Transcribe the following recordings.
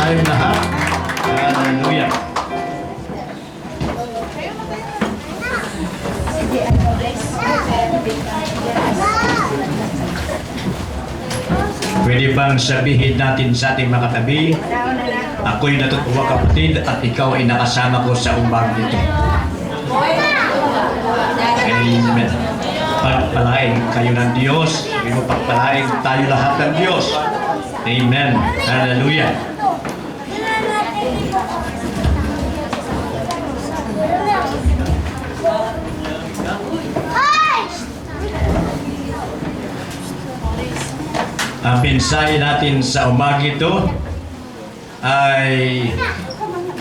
tayong lahat. Hallelujah. Pwede bang sabihin natin sa ating mga katabi, ako'y natutuwa kapatid at ikaw ay nakasama ko sa umbang dito. Amen. Pagpalain kayo ng Diyos. Sabi mo, pagpalain tayo lahat ng Diyos. Amen. Hallelujah. Ang mensahe natin sa umaga ito ay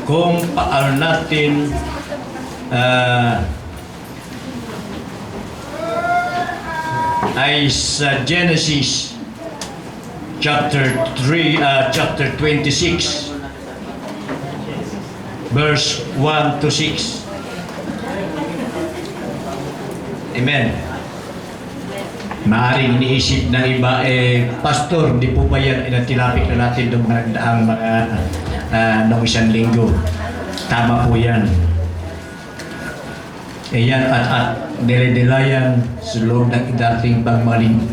kung paano natin ay sa Genesis chapter 26 verse 1 to 6. Amen. Maaaring iniisip ng iba, Pastor, hindi po ba yan inatilapik na natin ng mga nagdaang mga noong isang linggo? Tama po yan. Yan at dire-dilayan sa loob ng dating pagmaling.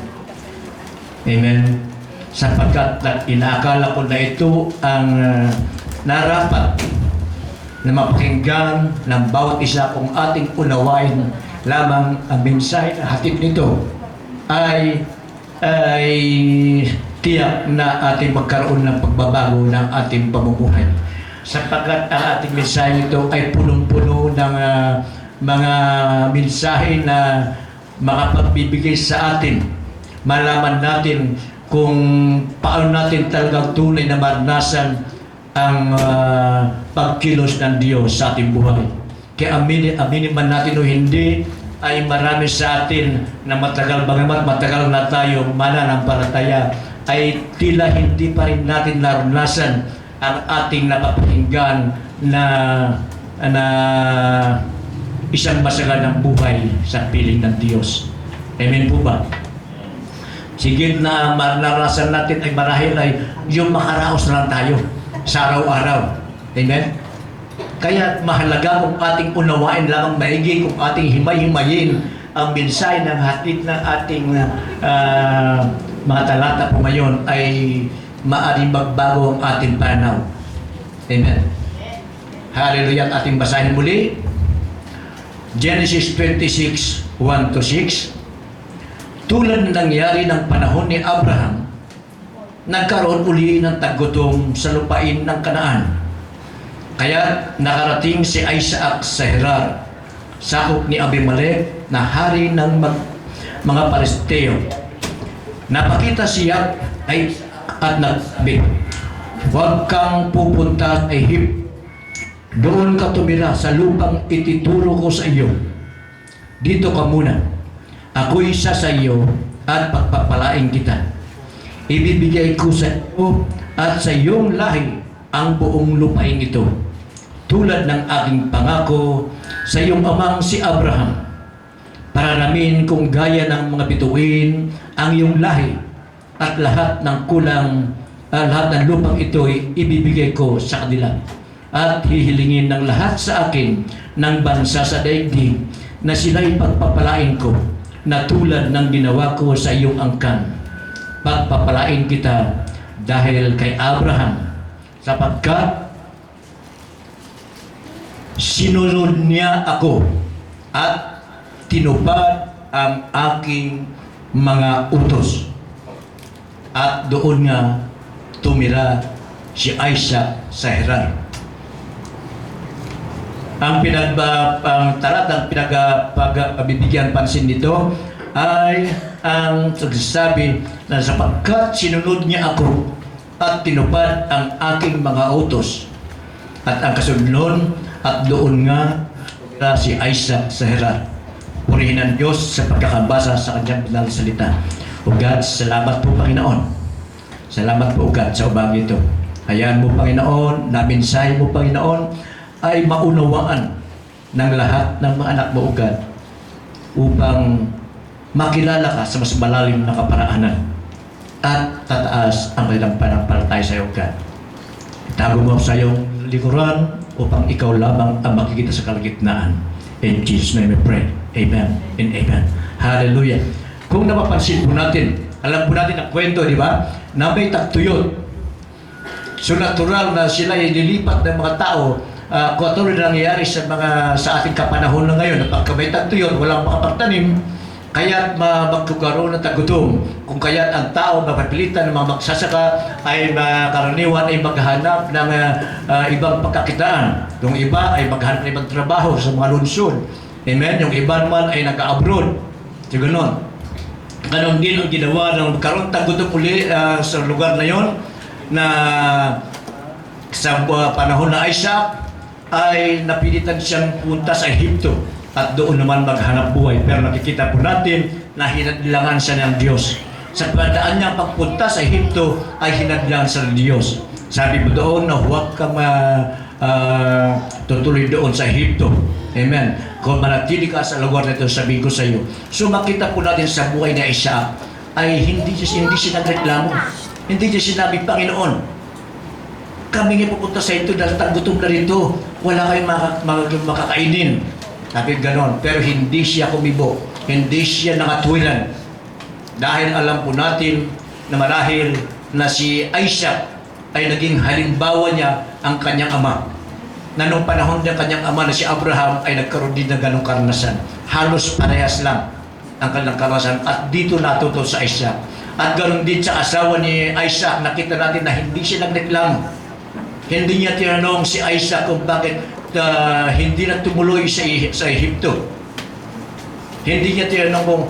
Amen. Sapagkat inaakala ko na ito ang narapat na mapakinggan ng bawat isa kung ating unawain lamang ang mensahe na hatid nito ay tiyak na ating magkaroon ng pagbabago ng ating pamumuhay. Sapagkat ang ating mensahe ito ay punong-puno ng mga mensahe na makapagbibigay sa atin. Malaman natin kung paano natin talagang tunay na maranasan ang pagkilos ng Diyos sa ating buhay. Kaya aminin man natin o hindi, ay marami sa atin na matagal, bagamat matagal na tayo mananampalataya, ay tila hindi pa rin natin naranasan ang ating napapakinggan na isang masaganang buhay sa piling ng Diyos. Amen po ba? Sigit na maranasan natin ay marahil ay yung makaraos na lang tayo sa araw-araw. Amen? Kaya mahalaga kung ating unawain lamang maigi, kung ating himay-himayin ang mensahe ng hatid ng ating mga talata po ngayon ay maaaring magbago ang ating pananaw. Amen. Hallelujah. At ating basahin muli. Genesis 26, 1 to 6. Tulad na nangyari ng panahon ni Abraham, nagkaroon uli ng taggutom sa lupain ng Kanaan. Kaya nakarating si Isaac sa Gerar, sakop ni Abimelech na hari ng mga Palesteo. Napakita siya at nagsabi, huwag kang pupunta sa Egypt. Doon ka tumira sa lupang itituro ko sa iyo. Dito ka muna. Ako'y isa sa iyo at pagpapalain kita. Ibibigay ko sa iyo at sa iyong lahi ang buong lupain ito, tulad ng aking pangako sa iyong amang si Abraham. Pararamin kung gaya ng mga bituin ang iyong lahi, at lahat ng lahat ng lupang ito ay ibibigay ko sa kanila. At hihilingin ng lahat sa akin ng bansa sa daigdig na sila'y pagpapalain ko, na tulad ng ginawa ko sa iyong angkan. Pagpapalain kita dahil kay Abraham, sapagkat sinunod niya ako at tinupad ang aking mga utos. At doon nga tumira si Isaac sa Gerar. Ang talatang pinagbibigyan pansin dito ay ang sagsabi na sapagkat sinunod niya ako at tinupad ang aking mga utos. At ang kasunod nun, at doon nga si Isaac sa Gerar. Purihin ang Diyos sa pagkakabasa sa kanyang banal na salita. O God, salamat po Panginoon. Salamat po God sa umaga ito. Hayaan mo Panginoon, na mensahe mo Panginoon ay maunawaan ng lahat ng mga anak mo, O God, upang makilala ka sa mas malalim na kaparaanan at tataas ang kanilang panampalataya sa iyo, God. Itago mo sa iyong likuran upang ikaw lamang ang makikita sa kalagitnaan. In Jesus' name we pray. Amen and amen. Hallelujah. Kung napapansin po natin, alam po natin ang kwento, di ba? Na may tagtuyot. So natural na sila ay nilipat ng mga tao. Kung ito rin nangyayari sa ating kapanahon na ngayon, na pagka may tagtuyot, walang makapagtanim, kaya't magkakaroon ng tagutom. Kung kaya't ang tao mapapilitan ng mga magsasaka ay karaniwan ay maghanap ng ibang pagkakitaan. Yung iba ay maghanap ng ibang trabaho sa mga lungsod. Amen? Yung iba naman ay nag-abroad. So ganoon. Ganon din ang ginawa ng magkaroon tagutom uli sa lugar na yon na sa panahon na Isaac ay napilitan siyang punta sa Ehipto at doon naman maghanap buhay. Pero nakikita po natin na hinadlangan siya ng Diyos. Sa padaan niyang pagpunta sa Ehipto ay hinadlangan siya ng Diyos. Sabi mo doon na huwag kang tutuloy doon sa Ehipto. Amen. Kung manatili ka sa lugar na ito, sabihin ko sa iyo. So makita po natin sa buhay na Isaac ay hindi siya nagreklamo. Hindi niya sinabi, Panginoon, kami nga pupunta sa ito dahil tagutom na rito. Wala kayong makakainin. Sabi ganon. Pero hindi siya kumibo. Hindi siya nakatwilan. Dahil alam po natin na marahil na si Isaac ay naging halimbawa niya ang kanyang ama. Na nung panahon ng kanyang ama na si Abraham ay nagkaroon din ng ganong karanasan. Halos parehas lang ang kanyang karanasan. At dito natuto sa Isaac. At ganoon din sa asawa ni Isaac, nakita natin na hindi siya nagreklamo. Hindi niya tinanong si Isaac kung bakit hindi na tumuloy sa Ehipto. Hindi niya tinanong kung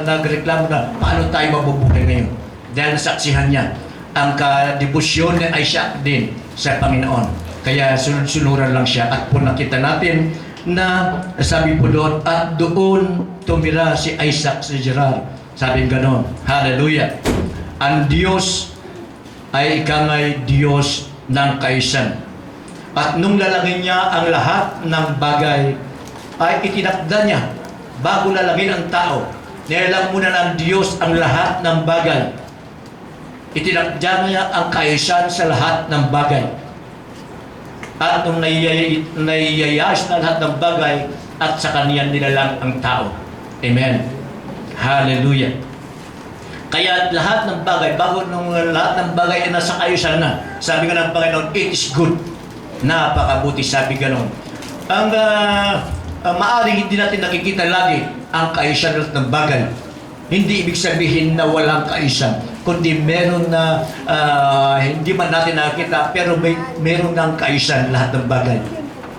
nagreklamo na paano tayo mabubuhay ngayon. Dahil nasaksihan niya ang kadebosyon ni Isaac din sa Panginoon. Kaya sunod-sunuran lang siya. At po nakita natin na sabi po doon, at doon tumira si Isaac sa Gerar. Sabi ganon. Hallelujah. Ang Diyos ay ikangay Diyos ng kaisan. At nung lalagin niya ang lahat ng bagay, ay itinakda niya bago lalagin ang tao. Nilalang muna ng Diyos ang lahat ng bagay. Itinakda niya ang kaisan sa lahat ng bagay. At nung naiyayas na lahat ng bagay, at sa kaniya nilalang ang tao. Amen. Hallelujah. Kaya lahat ng bagay, bago nung lahat ng bagay ay nasa kaisan na, sabi nga ng Panginoon, it is good. Napakabuti, sabi ganon. Ang maaring hindi natin nakikita lagi ang kaisan ng bagay. Hindi ibig sabihin na walang kaisan, kundi meron na hindi man natin nakikita, pero meron ng kaisan lahat ng bagay.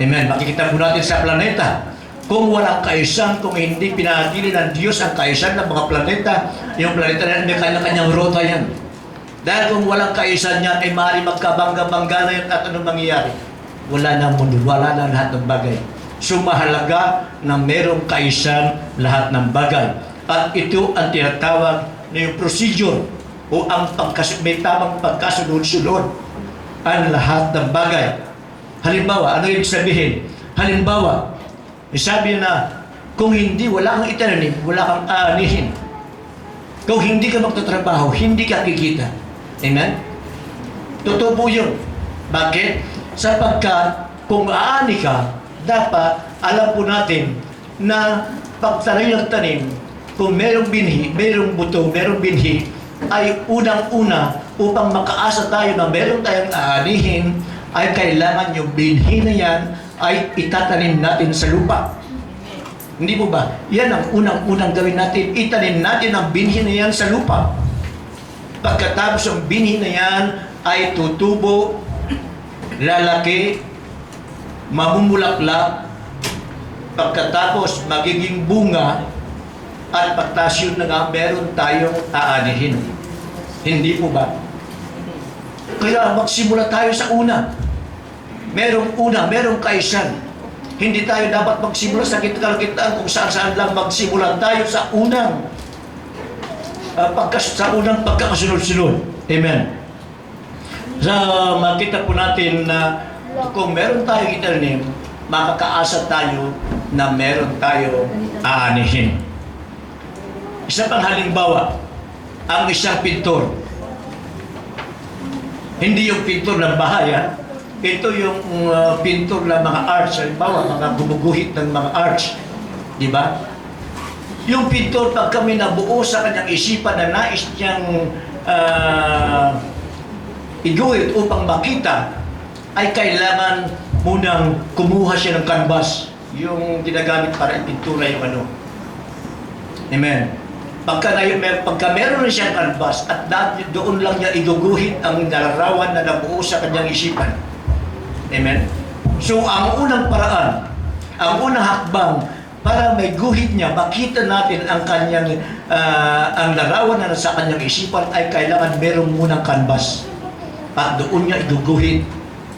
Amen. Makikita po natin sa planeta. Kung walang kaisan, kung hindi pinatili ng Diyos ang kaisan ng mga planeta, yung planeta na may kanya-kanyang rota yan. Dahil kung walang kaisan yan, ay maaaring magkabangga-bangga na yun at anong mangyayari? Wala na mundo, wala na lahat ng bagay. So mahalaga na merong kaisan lahat ng bagay. At ito ang tinatawag na yung procedure o ang may tamang pagkasunod-sunod ang lahat ng bagay. Halimbawa, ano ibig sabihin? Halimbawa, sabi na, kung hindi, wala kang itananim, wala kang aanihin. Kung hindi ka magtatrabaho, hindi ka kikita. Amen? Totoo po yun. Bakit? Sapagkat kung aani ka, dapat alam po natin na pagtanim ng tanim, kung merong binhi, merong buto, merong binhi, ay unang-una upang makaasa tayo na meron tayong aanihin, ay kailangan yung binhi na yan ay itatanim natin sa lupa. Hindi po ba? Yan ang unang-unang gawin natin. Itanim natin ang binhi na yan sa lupa. Pagkatapos ang binhi na yan ay tutubo, lalaki, mamumulaklak, pagkatapos magiging bunga, at pagtasyon na nga meron tayong aanihin. Hindi po ba? Kaya magsimula tayo sa una. Merong kaisan. Hindi tayo dapat magsimula sa kalagitnaan kung saan-saan lang magsimula tayo sa unang pagkakasunod-sunod. Amen. So, makita po natin na kung meron tayong itanim, makakaasa tayo na meron tayo aanihin. Isa pang halimbawa, ang isang pintor. Hindi yung pintor ng bahay, ha? Ito yung pintor ng mga arts, halimbawa, mga gumuguhit ng mga arts. Di ba? Yung pintor, pag kami nabuo sa kanyang isipan na nais niyang iguhit upang makita, ay kailangan munang kumuha siya ng canvas, yung ginagamit para ipintura yung ano. Amen. Pagka meron na siyang canvas at doon lang niya iguguhit ang nalarawan na nabuo sa kanyang isipan. Amen. So ang unang paraan, ang unang hakbang para may guhit niya, makita natin ang kanyang ang larawan na nasa kanyang isipan, ay kailangan meron munang canvas. At doon niya iguguhit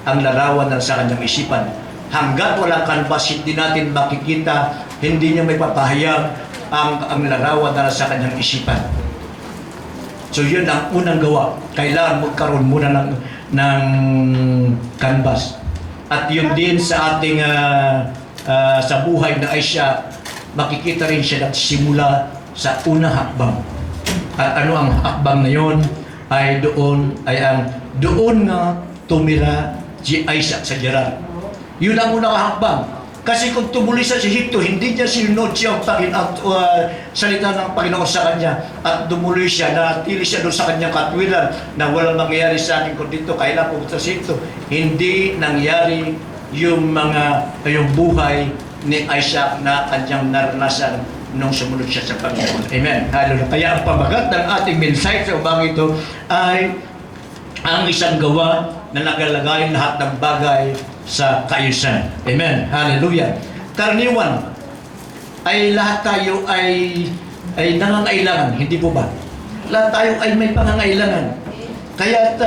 ang larawan na sa kanyang isipan. Hanggat walang canvas, hindi natin makikita, hindi niya may papahayag ang larawan na sa kanyang isipan. So yun ang unang gawa. Kailangan magkaroon muna ng canvas. At yun din sa ating sa buhay na ay siya, makikita rin siya simula sa unang hakbang. At ano ang hakbang na yun? Ay doon nga tumira si Isaac sa Gerar. Yun ang unang hakbang. Kasi kung tumuloy sa Ehipto, hindi niya sinunod siya ang salita ng Panginoon sa kanya, at dumuloy siya, natili siya doon sa kanyang katwiran na walang mangyayari sa akin kung dito, kailan pumunta sa Ehipto. Hindi nangyari yung buhay ni Isaac na kanyang naranasan nung sumunod siya sa Panginoon. Amen. Hallelujah. Kaya ang pamagat ng ating mensahe sa umaga ito ay ang isang gawa na nagalagay lahat ng bagay sa kaayusan. Amen. Hallelujah. Karaniwan ay lahat tayo ay nangangailangan, hindi po ba? Lahat tayo ay may pangangailangan. Kaya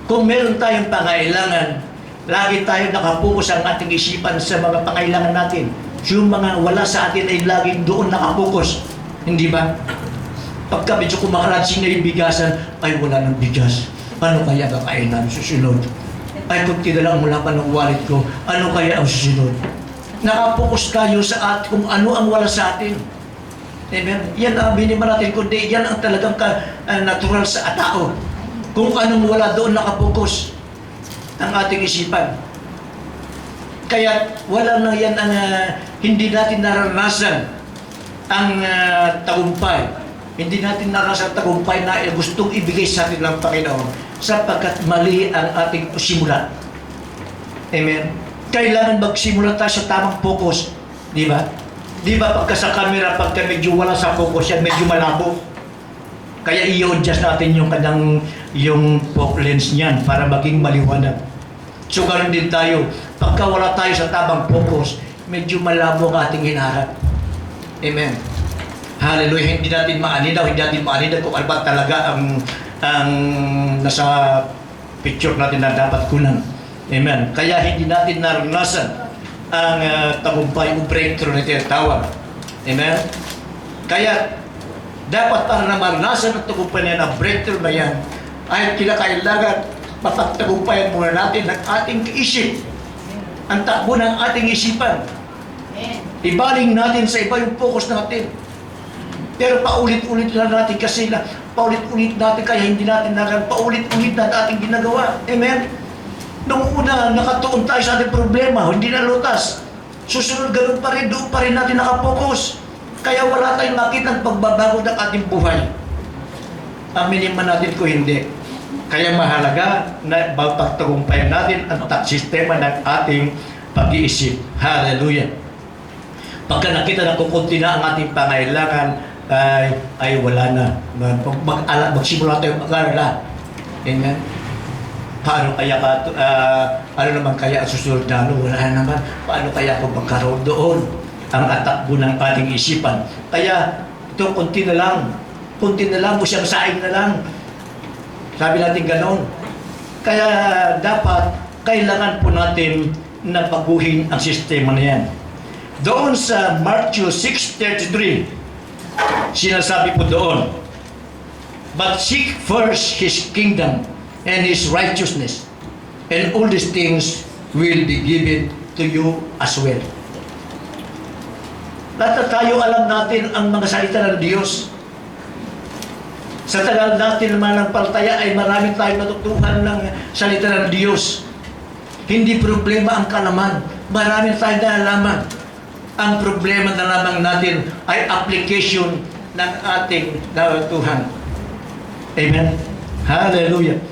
kung meron tayong pangailangan, lagi tayo nakapokus ang ating isipan sa mga pangailangan natin. Yung mga wala sa atin ay laging doon nakapokus. Hindi ba? Pagka medyo kumakalansin na yung bigasan, ay wala ng bigas. Ano kaya kakain namin susunod? Ay kunti na lang mula pa ng wallet ko, ano kaya ang susunod? Nakapokus tayo sa kung ano ang wala sa atin. Amen? Yan ang binima natin, kundi yan ang talagang natural sa tao. Kung anong wala doon nakapokus ang ating isipan. Kaya wala na yan ang hindi natin naranasan ang tagumpay. Hindi natin naranasan tagumpay na gustong ibigay sa atin ng Panginoon sapagkat mali ang ating simula. Amen? Kailangan magsimula tayo sa tamang focus. Di ba? Di ba pagka sa camera, pagka medyo wala sa focus yan, medyo malabo. Kaya i-adjust natin yung lens niyan para maging maliwanag. So ganoon din tayo. Pagka wala tayo sa tamang focus, medyo malabo ang ating hinaharap. Amen. Hallelujah. Hindi natin maaninaw kung ano ba talaga ang nasa picture natin na dapat kunan. Amen. Kaya hindi natin naranasan ang tagumpay o breakthrough na tinatawag. Amen. Kaya dapat para na maranasan ang tagumpay na breakthrough na yan, ay kinakailangan mapagtagumpayan muna natin ang ating isip, ang takbo ng ating isipan. Ibaling natin sa iba yung focus natin. Pero paulit-ulit na natin kasi paulit-ulit natin kaya hindi natin paulit-ulit na ating ginagawa. Amen? Nung una, nakatuon tayo sa ating problema, hindi na lutas. Susunod, ganun pa rin, doon pa rin natin nakapokus. Kaya wala tayong makita ng pagbabago ng ating buhay. Aminin man natin kung hindi. Kaya mahalaga na pagtagumpayan natin ang sistema ng ating pag-iisip. Hallelujah. Pagka nakita na kukunti na ang ating pangailangan, ay wala na. Magsimula tayo mag-alala. Amen? Paano kaya ano naman kaya ang susunod na wala naman. Paano kaya kung magkaroon doon ang atakbo ng ating isipan? Kaya ito, kunti na lang, busyang saing na lang. Sabi natin gano'n. Kaya dapat, kailangan po natin na baguhin ang sistema na yan. Doon sa Matthew 6:33, sinasabi po doon, "But seek first His kingdom and His righteousness, and all these things will be given to you as well." Lahat tayo alam natin ang mga salita ng Diyos. Sa tagal natin mananampalataya ay marami tayong natutuhan ng salita ng Diyos. Hindi problema ang kalaman. Marami tayong nalalaman. Ang problema na lamang natin ay application ng ating natutuhan. Amen? Hallelujah.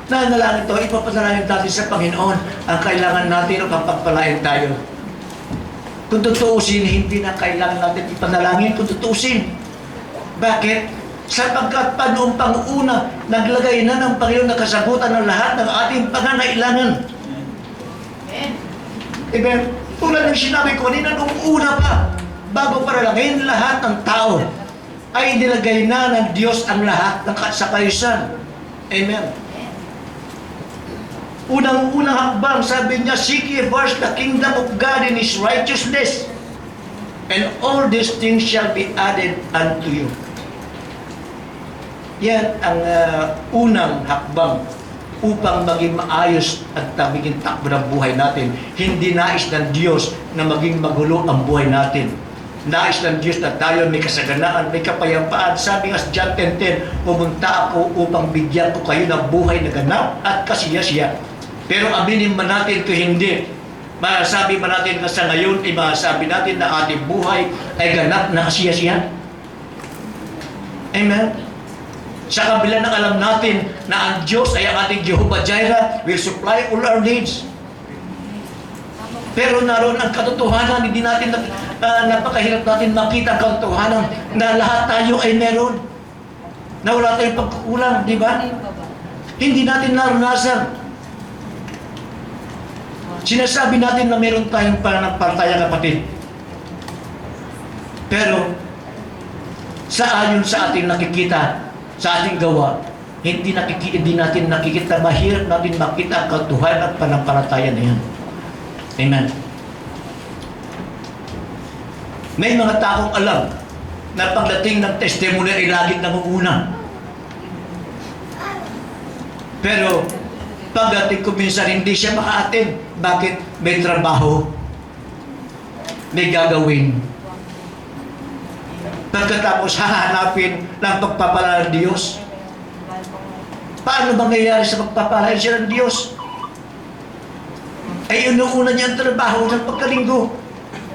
Nanalangin ito, ipapanalangin natin sa Panginoon ang kailangan natin upang pagpalain tayo. Kung tutuusin, hindi na kailangan natin ipanalangin kung tutuusin. Bakit? Sapagkat pa noong pang-una, naglagay na ng Panginoon na kasagutan ng lahat ng ating pangangailangan. Amen. Tulad ng sinabi ko kanina, noong una pa, bago paralangin lahat ng tao, ay nilagay na ng Diyos ang lahat ng kasakayusan. Amen. Unang-unang hakbang, sabi niya, seek ye first the kingdom of God and His righteousness, and all these things shall be added unto you. Yan ang unang hakbang upang maging maayos at maging takbo ng buhay natin. Hindi nais ng Diyos na maging magulo ang buhay natin. Nais ng Diyos na tayo may kasaganaan, may kapayapaan. Sabi nga sa John 10:10, pumunta ako upang bigyan ko kayo ng buhay na ganap at kasiyasiya. Pero aminin man natin kung hindi, masasabi man natin na sa ngayon ay masasabi natin na ating buhay ay ganap na kasiyasiya. Amen? Sa kabila ng alam natin na ang Diyos ay ang ating Jehovah Jireh, will supply all our needs. Pero naroon ang katotohanan, hindi natin napakahirap natin makita ang katotohanan na lahat tayo ay meron. Na wala tayong pagkukulang, di ba? Hindi natin naranasan. Sinasabi natin na meron tayong pananampalataya, kapatid. Pero, ayon sa ating nakikita, sa ating gawa, hindi natin nakikita, mahirap natin makita ang katotohanan at panampalataya na yan. Amen. May mga taong alam na pagdating ng testimony ay laging nangunguna. Pero pagdating ko minsan hindi siya makaatin. Bakit? May trabaho, may gagawin. Pagkatapos hahanapin ng pagpapala ng Diyos. Paano mangyayari sa pagpapala siya ng Diyos? Ay inuuna niya ang trabaho ng pagkalinggo.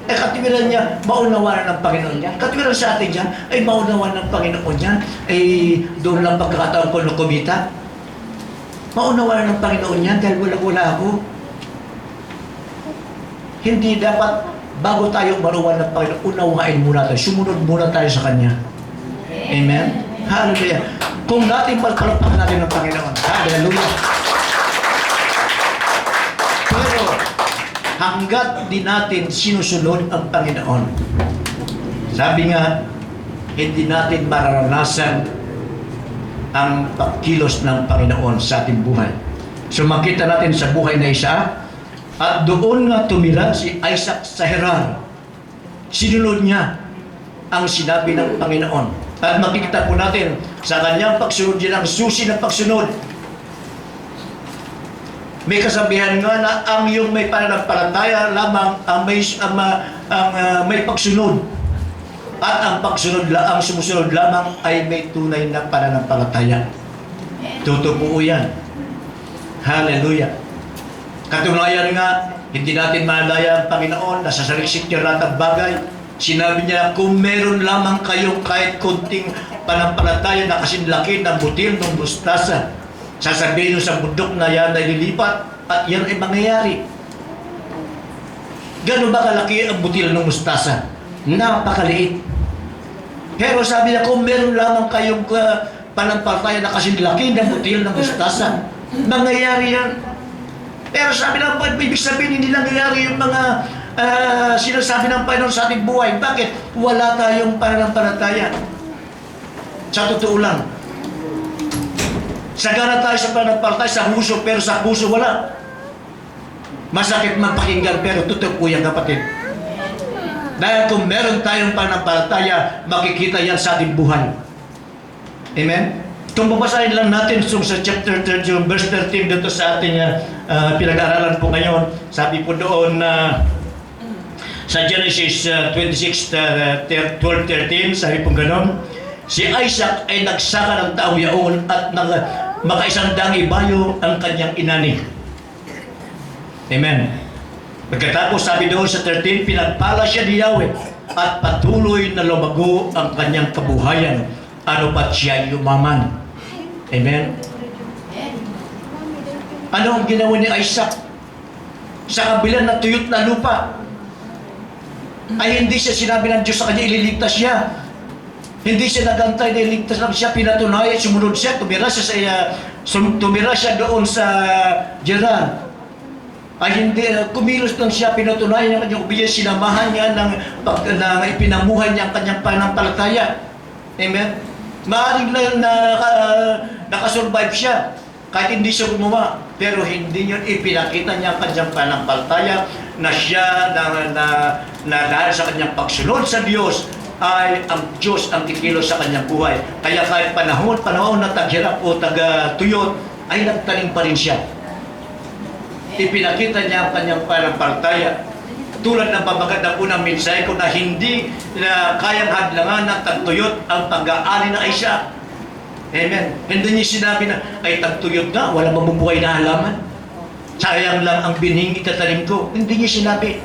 Ay katiwiran niya, maunawan ng Panginoon niya. Katiwiran sa atin niya, ay maunawan ng Panginoon niya. Ay doon lang pagkakataon ko na kumita. Maunawan ng Panginoon niya dahil wala ako. Hindi dapat bago tayo maruwan ng Panginoon, unawain muna tayo. Sumunod muna tayo sa Kanya. Amen? Hallelujah. Kung natin palpalapakan natin ng Panginoon. Hallelujah. Pero, hanggat di natin sinusunod ang Panginoon, sabi nga, hindi natin mararanasan ang pagkilos ng Panginoon sa ating buhay. So, makita natin sa buhay na isa, at doon nga tumira si Isaac sa Gerar. Sinunod niya ang sinabi ng Panginoon. At makikita po natin sa kanyang pagsunod yan ang susi ng pagsunod. May kasabihan nga na ang iyong may pananampalataya lamang ang may pagsunod. At ang sumusunod lamang ay may tunay na pananampalataya. Totoo yan. Hallelujah. Katunayan nga, hindi natin malaya ang Panginoon, nasa saliksik niya lahat ng bagay. Sinabi niya, kung meron lamang kayong kahit kunting panampalataya na kasinlaki ng butil ng mustasa, sasabihin nyo sa bundok na yan ay lilipat at yan ay mangyayari. Gano'n ba kalaki ang butil ng mustasa? Napakaliit. Pero sabi niya, kung meron lamang kayong panampalataya na kasinlaki ng butil ng mustasa, mangyayari yan. Pero sabi ng Panginoon, ibig sabihin hindi nangyayari yung mga sinasabi ng Panginoon sa ating buhay. Bakit? Wala tayong pananampalataya. Sa totoo lang. Sagana tayo sa pananampalataya sa puso, pero sa puso wala. Masakit man pakinggan, pero totoo po yan, kapatid. Dahil kung meron tayong pananampalataya, makikita yan sa ating buhay. Amen? Kung babasahin lang natin sa chapter 30, verse 13 dito sa ating pinag-aaralan po ngayon, sabi po doon na sa Genesis 26, 12-13, sabi po gano'n, Si Isaac ay nagsaka ng taong yaon at makaisandang ibayo ang kanyang inani. Amen. Pagkatapos sabi doon sa 13, pinagpala siya ni Yahweh at patuloy na lumago ang kanyang kabuhayan. Ano pat siya yumaman. Amen. Ano ang ginawa ni Isaac? Sa kabila ng tuyot na lupa, ay hindi siya sinabi ng Diyos sa kanya, ililigtas siya. Hindi siya nagantay na iligtas lang siya, pinatunayan, sumunod siya, tumira siya doon sa Gerar. Ay hindi, kumilos lang siya, pinatunayan ang kanyang obedience, sinamahan niya ng ipinamuhay niya ang kanyang pananampalataya. Amen? Maaaring lang nakasurvive siya, kahit hindi siya gumawa, pero hindi niya ipinakita niya ang kanyang pananampalataya na siya na dahil sa kanyang pagsunod sa Diyos, ay ang Diyos ang kikilos sa kanyang buhay. Kaya kahit panahon na taghirap o tagatuyot, ay nagtanim pa rin siya. Ipinakita niya ang kanyang pananampalataya. Tulad ng pamagat ng unang mensahe ko na hindi na kayang hadlangan ng tagtuyot ang pag-aani na Isaac. Amen. Hindi niya sinabi na, ay tagtuyot na, walang mabubuhay na halaman. Sayang lang ang binhing itatanim ko. Hindi niya sinabi.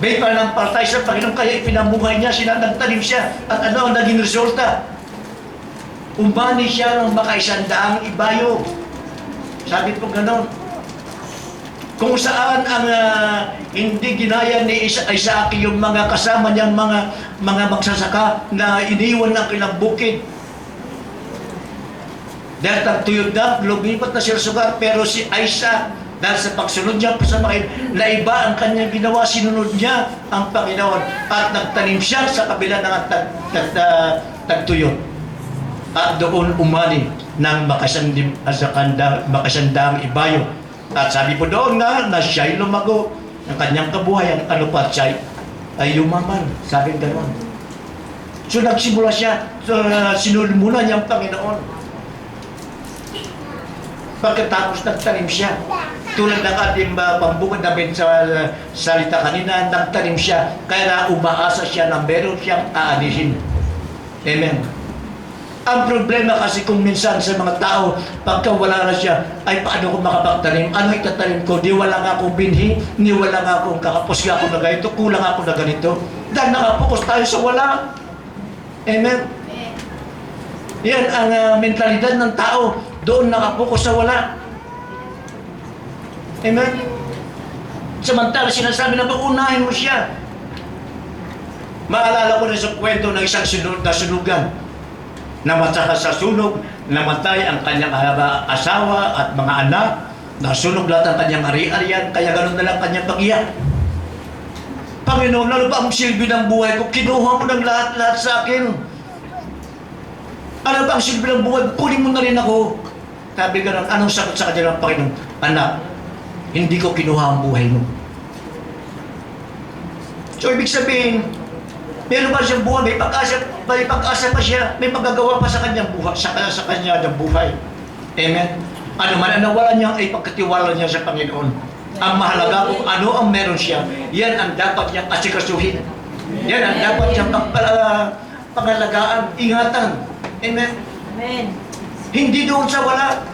May pananampalataya sa Panginoon, kaya ipinamuhay niya, nagtanim siya. At ano ang naging resulta? Umani siya ng makaisandaang ibayo. Sabi po gano'n. Kung saan ang hindi ginaya ni Isaac yung mga kasama niyang mga magsasaka na iniwan ng kanilang bukid. Dahil tagtuyod na, lumipat na sila sugar, pero si Isaac, dahil sa pagsunod niya sa Panginoon, na iba ang kanyang ginawa, sinunod niya ang Panginoon at nagtanim siya sa kabila ng tagtuyod. At doon umani ng makasandang ibayo. At sabi po doon nga na siya'y lumago ng kanyang kabuhayan. Ano pa siya'y ay yumaman. Sabi gano'n. So nagsimula siya, sinunod muna niya ang Panginoon. Pagkatapos nagtanim siya. Tulad ng ating pambukod namin sa salita kanina, nagtanim siya. Kaya umaasa siya na meron siyang aanihin. Amen. Ang problema kasi kung minsan sa mga tao, pagka wala na siya, ay paano ko makapagtanim? Ano itatanim ko? Di wala nga akong binhi, ni wala nga akong kakapos nga ako na ganito, kulang ako na ganito. Dahil nakapokus tayo sa wala. Amen. Yan ang mentalidad ng tao. Doon nakapokus sa wala. Amen. Samantala sinasabi na unahin mo siya. Maalala ko na sa kwento ng isang sunugan. Namatay sa sunog, namatay ang kanyang asawa at mga anak, nasunog lahat ang kanyang ari-arian, kaya ganoon na lang kanyang pag-iyak. Panginoon, ano ba ang silbi ng buhay ko? Kinuha mo ng lahat-lahat sa akin. Ano ba ang silbi ng buhay? Kunin mo na rin ako. Sabi ganoon, anong sagot sa kanya ng Panginoon? Anak, hindi ko kinuha ang buhay mo. So, ibig sabihin, meron ba siyang buhay? May pag-asa pa siya. May magagawa pa sa kanyang buhay, sa kanyang buhay. Amen. Ano man ang nawala niya ay pagkatiwala niya sa Panginoon. Ang mahalaga kung ano ang meron siya, yan ang dapat niyang asikasuhin. Yan ang dapat niyang pangalagaan, ingatan. Amen. Amen. Hindi doon sa wala.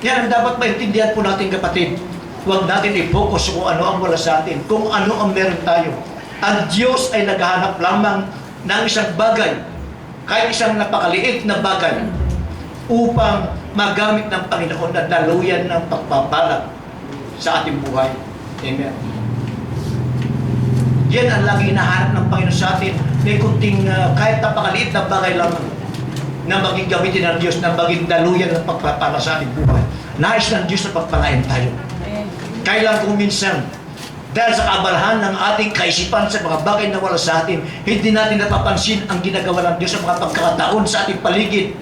Yan ang dapat maintindihan po natin, kapatid. Huwag natin i-focus kung ano ang wala sa atin, kung ano ang meron tayo. Ang Diyos ay naghahanap lamang ng isang bagay, kahit isang napakaliit na bagay, upang magamit ng Panginoon na daluyan ng pagpapalag sa ating buhay. Amen. Yan ang lagi hinahanap ng Panginoon sa atin. May kunting kahit napakaliit na bagay lamang na maging gamitin ng Diyos, na maging daluyan ng pagpapala sa ating buhay. Nais ng Diyos na pagpalain tayo. Kailan kung minsan, dahil sa kabalahan ng ating kaisipan sa mga bagay na wala sa atin, hindi natin napapansin ang ginagawa ng Diyos sa mga pagkakataon sa ating paligid.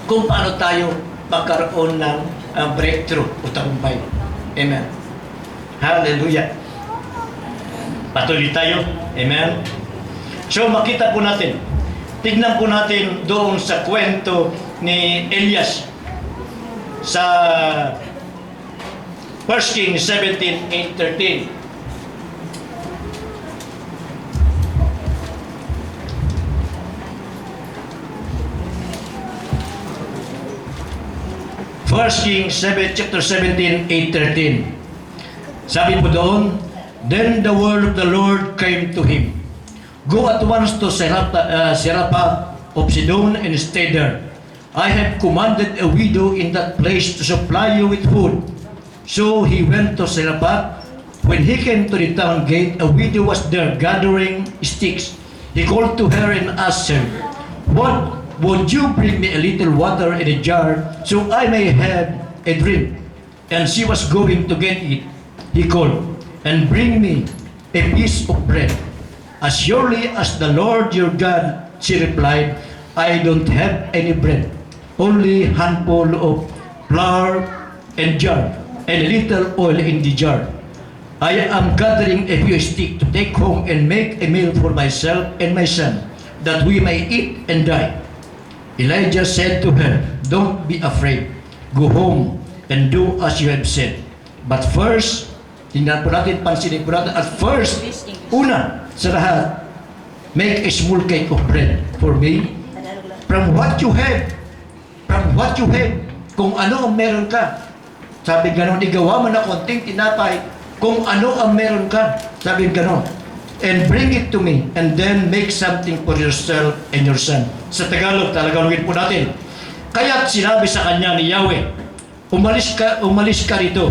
Kung paano tayo magkaroon ng breakthrough o tagumpay. Amen. Hallelujah. Patuloy tayo. Amen. So makita po natin, tignan po natin doon sa kwento ni Elias sa 1 Kings 17:8-13. 1 Kings 7, chapter 17, 8-13. Sabi po doon, then the word of the Lord came to him. Go at once to Serapha of Sidon and stay there. I have commanded a widow in that place to supply you with food. So he went to Serapha. When he came to the town gate, a widow was there gathering sticks. He called to her and asked her, "What, would you bring me a little water in a jar so I may have a drink?" And she was going to get it. He called, "And bring me a piece of bread." "As surely as the Lord your God," she replied, "I don't have any bread, only a handful of flour and jar, and a little oil in the jar. I am gathering a few sticks to take home and make a meal for myself and my son, that we may eat and die." Elijah said to her, "Don't be afraid. Go home and do as you have said. But first," tingnan po natin, pansinin po natin, at first, una sa lahat, make a small cake of bread for me from what you have. From what you have. Kung ano ang meron ka. Sabi ganon, igawa mo na konting tinapay kung ano ang meron ka. Sabi ganon. And bring it to me, and then make something for yourself and your son. Sa Tagalog, talagalogin po natin. Kaya't sinabi sa kanya ni Yahweh, umalis ka rito.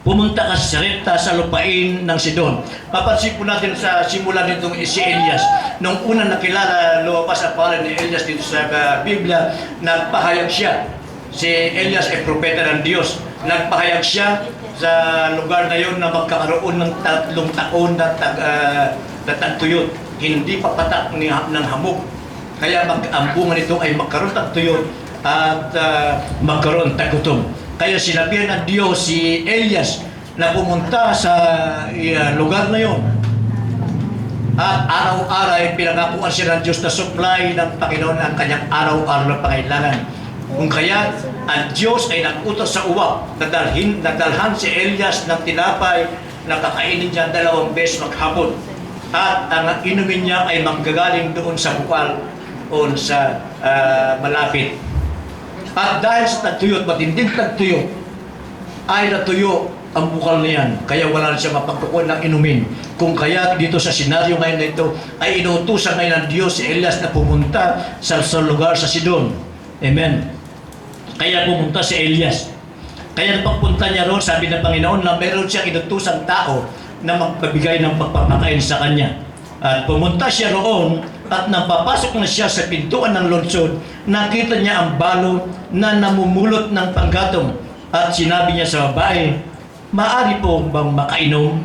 Pumunta ka sa Sarepta sa lupain ng Sidon. Papansin po natin sa simula nitong si Elias. Nung unang nakilala, lumabas ang pangalan ni Elias dito sa Biblia, nagpahayag siya. Si Elias ay propeta ng Diyos. Nagpahayag siya sa lugar na yon na magkakaroon ng 3 taon na tagtuyot. Hindi papatak ng hamog. Kaya ang bunga nito ay magkaroon ng tuyot at magkaroon ng tagutom. Kaya sinabihan ng Diyos si Elias na pumunta sa lugar na yon. At araw-araw ay pinangakuan siya ng Diyos na supply ng Panginoon ang kanyang araw-araw na pangailangan. Kung kaya, ang Diyos ay nag-utos sa uwak na nadalhan si Elias ng tinapay na kakainin niya 2 beses maghapon. At ang inumin niya ay manggagaling doon sa bukal o sa malapit. At dahil sa tagtuyot, matinding tagtuyot, ay natuyo ang bukal niyan. Kaya wala na siya mapagkukuha ng inumin. Kung kaya dito sa senaryo ngayon na ito, ay inuutusan ngayon ng Diyos si Elias na pumunta sa lugar sa Sidon. Amen. Kaya pumunta si Elias. Kaya pagpunta niya roon, sabi ng Panginoon na meron siyang inutusang tao na magpabigay ng pagpapakain sa kanya. At pumunta siya roon at nang papasok na siya sa pintuan ng lungsod, nakita niya ang balo na namumulot ng panggatong. At sinabi niya sa babae, "Maari po bang makainom?"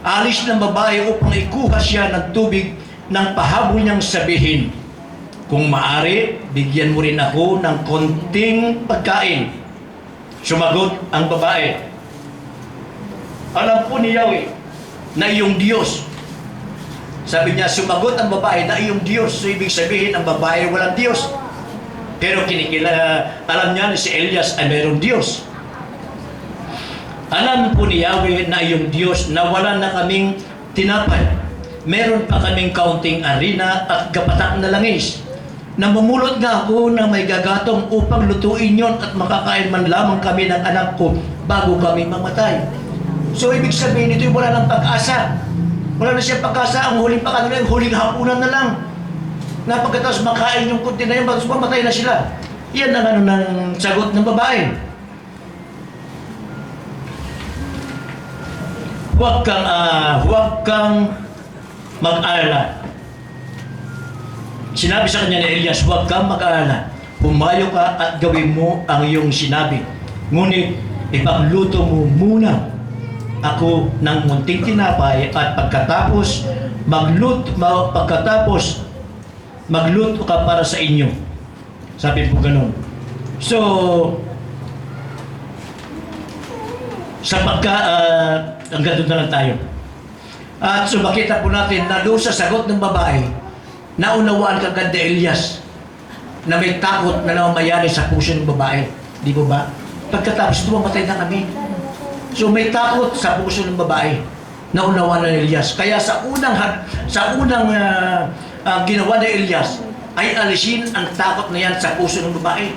Alis ng babae upang ikuha siya ng tubig nang pahabol niyang sabihin, "Kung maari, bigyan mo rin ako ng konting pagkain." Sumagot ang babae, "Alam po ni Yahweh na iyong Diyos." Sabi niya, sumagot ang babae na iyong Diyos. So ibig sabihin, ang babae walang Diyos. Pero alam niya na si Elias ay mayroong Diyos. Alam po ni Yahweh na iyong Diyos na wala na kaming tinapay. Meron pa kaming kaunting arena at gapatak na langis. Namumulot nga ako na may gagatong upang lutuin yon at makakain man lamang kami ng anak ko bago kami mamatay. So ibig sabihin, ito yung wala ng pag-asa. Wala na siyang pag-asa. Ang huling pakanila, yung huling hapunan na lang. Na pagkatapos makain yung kunti na yun, bago mamatay na sila. Yan ang ng sagot ng babae. Huwag kang mag-alala. Sinabi sa kanya ni Elias, huwag kang mag-alala. Pumayo ka at gawin mo ang iyong sinabi. Ngunit ipagluto mo muna ako ng munting tinapay at pagkatapos magluto ka para sa inyo. Sabi po ganun. So, hanggang doon na lang tayo. At so makita po natin na doon sa sagot ng babae, naunawaan kagad ni Elias na may takot na namamayari sa puso ng babae. Di ba ba? Pagkatapos dumamatay na kami. So may takot sa puso ng babae. Naunawaan na ni Elias. Kaya sa unang ginawa ni Elias ay alisin ang takot na yan sa puso ng babae.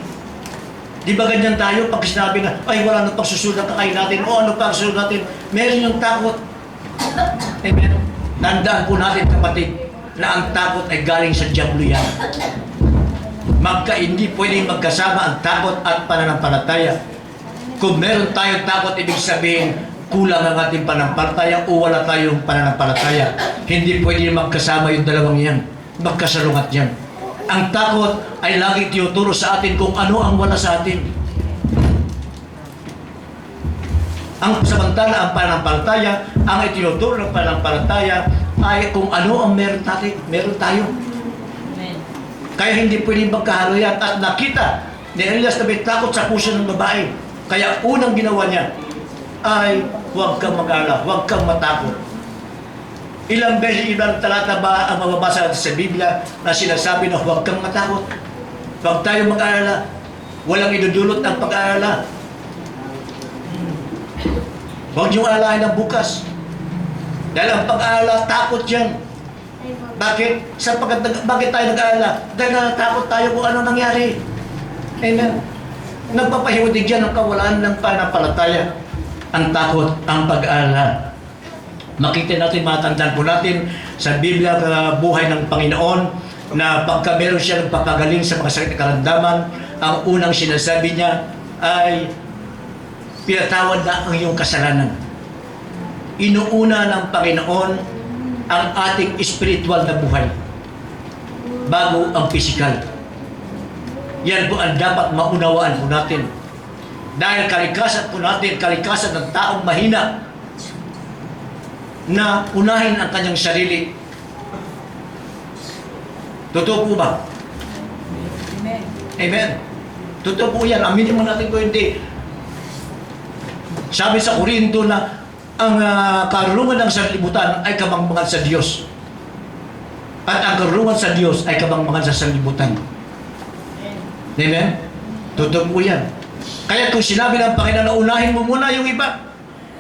Di ba ganyan tayo pag sinabi na, ay wala nang pagsusunod ang kakain natin, o ano pagsusunod natin, meron yung takot. Amen. Tandaan po natin kapatid, na ang takot ay galing sa diablo yan. Hindi pwedeng magkasama ang takot at pananampalataya. Kung meron tayong takot, ibig sabihin, kulang ang ating pananampalataya o wala tayong pananampalataya. Hindi pwedeng magkasama yung dalawang yan. Magkasalungat yan. Ang takot ay lagi tinuturo sa atin kung ano ang wala sa atin. Ang samantala, ang pananampalataya, ang itinuturo ng pananampalataya ay kung ano ang meron natin, meron tayo. Amen. Kaya hindi pwedeng magkahalo yan. At nakita ni Elias na may takot sa puso ng babae. Kaya unang ginawa niya ay huwag kang mag-alala, huwag kang matakot. Ilang beses, ilang talata ba ang mababasa natin sa Biblia na sinasabi na huwag kang matakot. Huwag tayo mag-alala. Walang idudulot ang pag-aalala. Huwag niyong alalahin ang bukas. Dahil ang pag-aalala, takot yan. Bakit? Bakit tayo nag-aalala? Dahil natatakot tayo kung ano nangyari. Amen. Nagpapahiwatig yan ang kawalan ng pananampalataya. Ang takot, ang pag-aalala. Makita natin, matandaan po natin sa Biblia, buhay ng Panginoon, na pagka meron siya nagpapagaling sa mga sakit na karamdaman, ang unang sinasabi niya ay pinatawad na ang iyong kasalanan. Inuuna ng Panginoon ang ating spiritual na buhay bago ang physical. Yan po ang dapat maunawaan po natin. Dahil kalikasan po natin, kalikasan ng taong mahina, na unahin ang kanyang sarili. Totoo po ba? Amen. Amen. Totoo po yan. Aminin mo natin kung hindi. Sabi sa Korinto na ang karunungan ng sanlibutan ay kamangmangan sa Diyos. At ang karunungan sa Diyos ay kamangmangan sa sanlibutan. Amen? Totoo po yan. Kaya kung sinabi ng Panginoon na unahin mo muna yung iba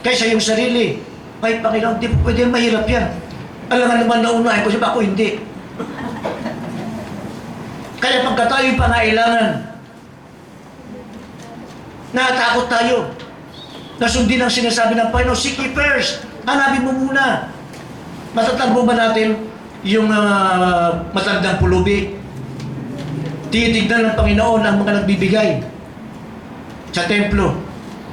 kaysa yung sarili, ay, Panginoon, di po pwede, mahirap yan. Alam nga naman na unahin ko siya, ako hindi. Kaya pagka tayo'y pangailangan, natakot tayo. Nasundin ang sinasabi ng Panginoon, seek ye first. Hanapin mo muna. Matatagpo ba natin yung matandang pulubi? Titignan ng Panginoon ang mga nagbibigay sa templo.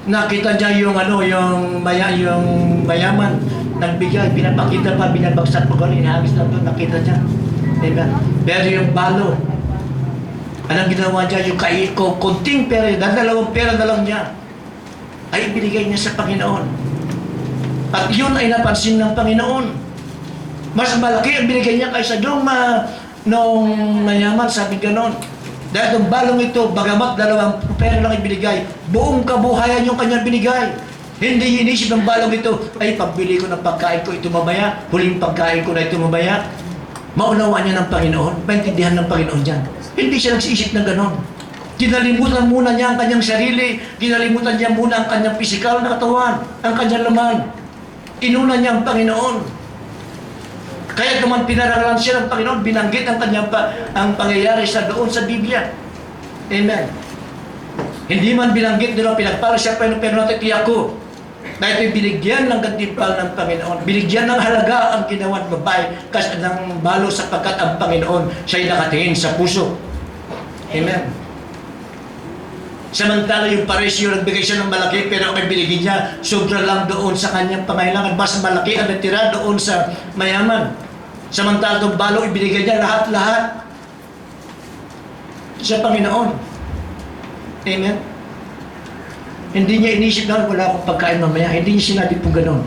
Nakita niya yung yung mayaman nagbigay, pinapakita pa, binabagsak pa gano'n, inahagis na doon, nakita niya. Diba? Pero yung balo, anong ginawa niya? Yung konting pera, dalawang pera na lang niya, ay ibinigay niya sa Panginoon. At yun ay napansin ng Panginoon. Mas malaki ang binigay niya kaysa nung mayaman, sabi gano'n. Dahil itong balong ito, bagamat dalawang pera lang ibinigay, buong kabuhayan yung kanyang binigay. Hindi inisip ng balong ito, ay pagbili ko ng pagkain ko ito mamaya, huling pagkain ko na ito mamaya. Maunawaan niya ng Panginoon, maintindihan ng Panginoon yan. Hindi siya nagsisip ng ganon. Kinalimutan muna niya ang kanyang sarili, kinalimutan niya muna ang kanyang pisikal na katawan, ang kanyang laman. Inuna niya ang Panginoon. Kaya naman pinaralan siya ng Panginoon, binanggit ang kanyang ang pangyayari sa doon sa Biblia. Amen. Hindi man binanggit doon, pinagpala siya, pero natin tiyak ko. Dahil ito'y binigyan ng gantimpal ng Panginoon. Binigyan ng halaga ang ginawa ng babae kasi ng balo sapagkat ang Panginoon siya'y nakatingin sa puso. Amen. Samantala yung paresyo, nagbigay siya ng malaki, pero ang binigyan niya, sobra lang doon sa kanyang pangailangan. Mas malaki ang natira doon sa mayaman. Samantala itong balo, ibinigay niya lahat-lahat sa Panginoon. Amen? Hindi niya inisip na wala akong pagkain mamaya. Hindi niya sinabi po gano'n.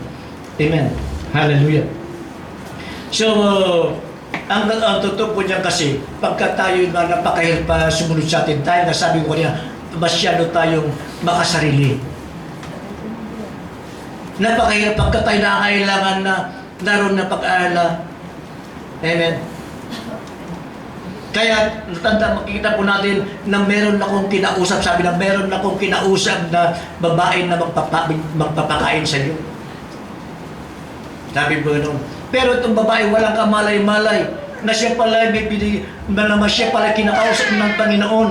Amen? Hallelujah. So, ang totoo po niya kasi, pagka tayo na napakahirap pa sumunod sa atin, tayo nasabi ko niya, masyado tayong makasarili. Napakahirap pagka tayo nakakailangan na naroon na pag-aalala. Amen. Kaya makikita po natin na meron akong kinausap, sabi na meron akong kinausap na babae na magpapakain sa iyo. Sabi po gano'n. Pero itong babae walang kamalay-malay na siya pala siya pala kinakausap ng Panginoon.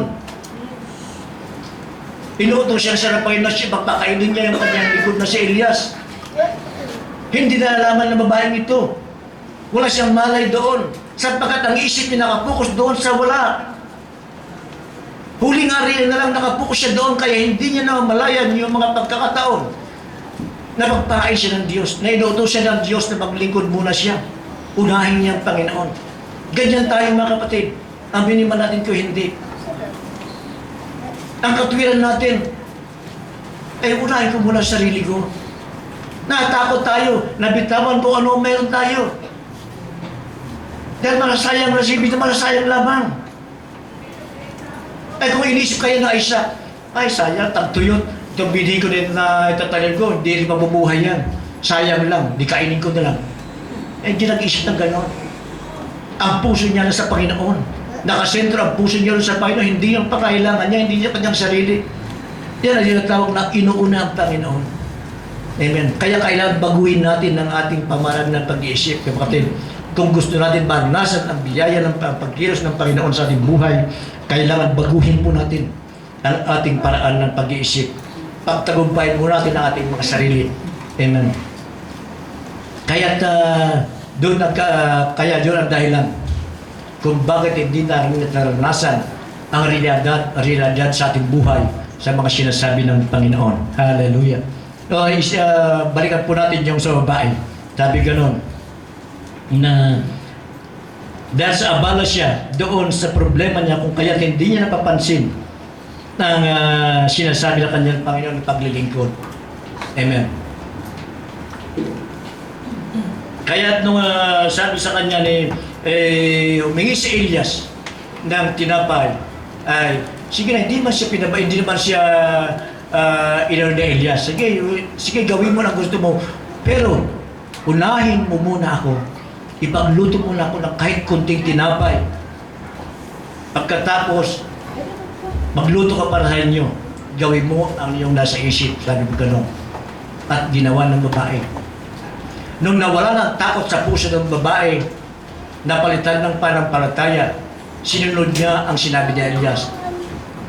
Inuutos siya sa harapan na siya, pagpakainin niya yung kanyang likod na si Elias. Hindi nalalaman ng babaeng ito. Wala siyang malay doon. Sapagkat ang isip niya nakapokus doon sa wala. Huling ari na lang nakapokus siya doon, kaya hindi niya namamalayan yung mga pagkakataon na pagpain siya ng Diyos, na inuutos siya ng Diyos na maglingkod muna siya. Unahin niya ang Panginoon. Ganyan tayo mga kapatid. Aminin man natin ko hindi. Ang katwiran natin, ay unahin ko muna sa sarili ko. Natakot tayo, nabitawan kung ano meron tayo. Dahil malasayang resibit na malasayang lamang. Ay kung inisip kayo na isa, ay sayang, tagtuyot. Itong binhi ko din na itatanim ko, hindi rin mabubuhay yan. Sayang lang, di kainin ko na lang. Eh, hindi nag-isip ng gano'n. Ang puso niya na sa Panginoon. Nakasentro ang puso niya sa Panginoon, hindi yung pakailangan niya, hindi niya kanyang sarili. Yan ang tinatawag na inuuna ang Panginoon. Amen. Kaya kailangan baguhin natin ang ating pamaraan ng pag-iisip. Kapatid, kung gusto natin maranasan ang biyaya ng pagkilos ng Panginoon sa ating buhay, kailangan baguhin po natin ang ating paraan ng pag-iisip. Pagtagumpayin mo natin ang ating mga sarili. Amen. Kaya doon ang dahilan kung bakit hindi natin naranasan ang realidad sa ating buhay sa mga sinasabi ng Panginoon. Hallelujah. Balikan po natin yung sa babae. Sabi ganon, na dahil sa abala siya doon sa problema niya kung kaya hindi niya napapansin ng sinasabi ng kanyang Panginoon ng paglilingkod. Amen. Kaya nung sabi sa kanya ni humingi si Elias ng tinapay, ay sige na, hindi naman siya inano ni Elias. Sige, gawin mo ang gusto mo. Pero unahin mo muna ako. Ipagluto muna ako ng kahit kunting tinapay. Pagkatapos, magluto ka para sa inyo. Gawin mo ang iyong nasa isip. Sabi ko gano'n. At ginawa ng babae. Nung nawala ng takot sa puso ng babae, napalitan ng panampalataya, sinunod niya ang sinabi ni Elias.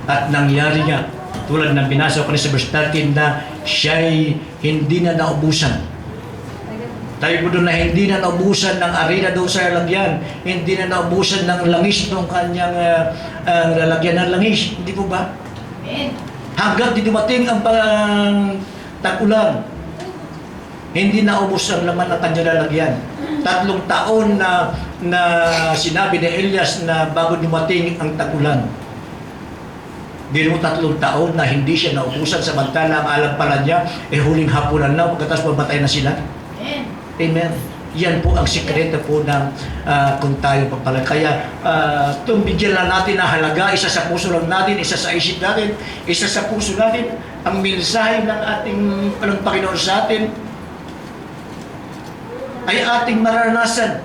At nangyari nga, tulad ng binasa ko sa verse 13 na siya'y hindi na naubusan. Tayo po doon na hindi na naubusan ng arena doon sa lalagyan. Hindi na naubusan ng langis ng kanyang lalagyan ng langis. Hindi po ba? Hanggang di dumating ang tag-ulan, hindi naubos ang laman ng kanyang lalagyan. 3 taon na sinabi ni Elias na bago dumating ang tag-ulan. Biro mo 3 taon na hindi siya naubusan, samantala ang alam pala niya, huling hapunan na, pagkatapos mamatay na sila. Amen. Yan po ang sikreto po ng kung tayo papala. Kaya itong bigyan lang natin na halaga, isa sa puso lang natin, isa sa isip natin, isa sa puso natin, ang mensahe ng ating Panginoon sa atin ay ating maranasan.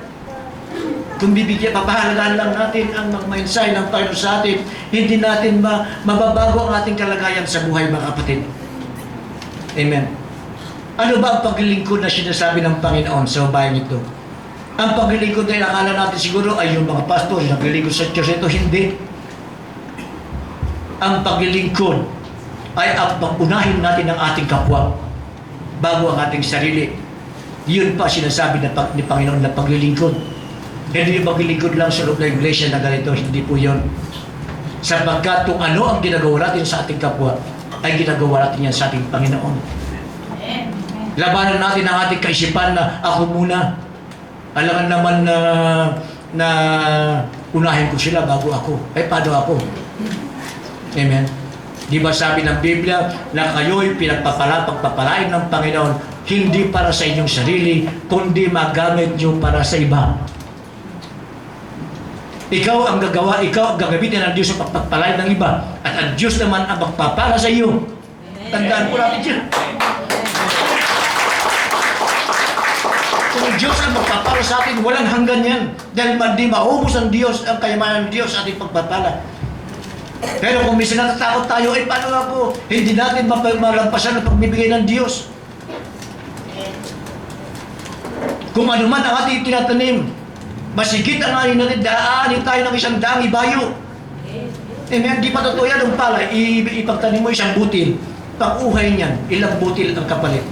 Kung papahalagaan lang natin ang mga mensahe ng Panginoon sa atin, hindi natin mababago ang ating kalagayan sa buhay, mga kapatid. Amen. Ano ba ang paglilingkod na sinasabi ng Panginoon sa bayan ito? Ang paglilingkod na akala natin siguro ay yung mga pastor, naglilingkod sa church ito. Hindi. Ang paglilingkod ay ang pag-unahin natin ang ating kapwa bago ang ating sarili. Yun pa sinasabi ni Panginoon na paglilingkod. Hindi yung paglilingkod lang sa loob ng iglesia na ganito. Hindi po yun. Sapagkat kung ano ang ginagawa natin sa ating kapwa, ay ginagawa natin yan sa ating Panginoon. Labanan natin ang ating kaisipan na ako muna. Alangan naman na unahin ko sila bago ako. Ay, paano ako? Amen. Di ba sabi ng Biblia na kayo'y pagpapalain ng Panginoon hindi para sa inyong sarili, kundi magamit nyo para sa iba. Ikaw ang gagamitin ng Diyos sa pagpapalain ng iba. At ang Diyos naman ang magpapala sa iyo. Tandaan po natin dyan. Kung ang Diyos ang magpapala sa atin, walang hanggan yan. Dahil di maubos ang Diyos, ang kayamanan ng Diyos sa ating pagpapala. Pero kung minsan natatakot tayo, ay paano nga po? Hindi natin malampasan ang pagbibigay ng Diyos. Kung ano man ang ating tinatanim, masigit ang anin natin, daanin tayo ng 100 ibayo. Amen. Di pa totoo yan ang palay. Ipagtanim mo isang butil. Pag-uhay niyan, ilang butil ang kapalit.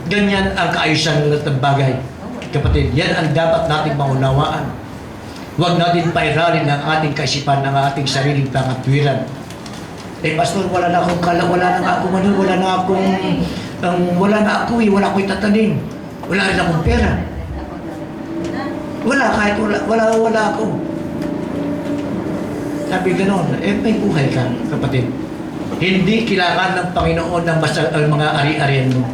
Ganyan ang kaayusan ng bagay. Kapatid, yan ang dapat nating maunawaan. Huwag natin pairalin ng ating kaisipan, ng ating sariling pangatwiran. Pastor, wala na akong wala na akong itatanim. Wala rin akong pera. Wala ako. Sabi ganon, may buhay ka, kapatid. Hindi kailangan ng Panginoon ng mga ari-arian mo.